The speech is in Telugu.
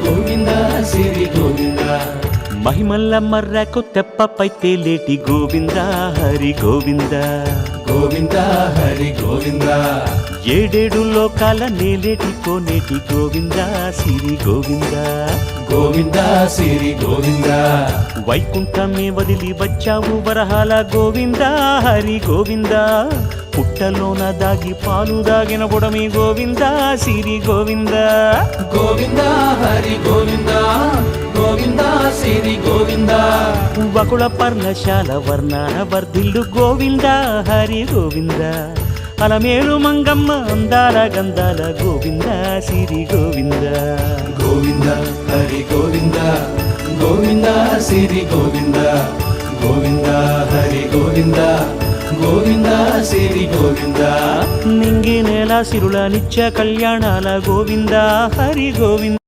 గోవింద సిరి గోవింద మహిమల్ల మర్రకు తెప్పపై తేలేటి గోవింద హరి గోవింద గోవింద హరి గోవింద ఏడేడు లోకాల నేలేటి కోనేటి గోవింద సిరి గోవింద గోవింద సిరి గోవింద వైకుంఠమే వదిలి వచ్చావు వరహాల గోవింద హరి గోవింద పుట్టలోన దాగి పాలు దాగిన బుడమి గోవింద సిరి గోవింద గోవింద హరి గోవింద గోవింద సిరి గోవింద వకుళ పర్ణశాల వర్ణాన వర్ధిల్లు గోవింద హరి గోవింద అలమేలు మంగమ్మ అందాల గంధాల గోవింద సిరి గోవింద గోవింద హరి గోవింద గోవింద సిరి గోవింద గోవింద హరి గోవింద గోవింద సిరి గోవింద నింగి నేల సిరుల నిత్య కళ్యాణాల గోవింద హరి గోవింద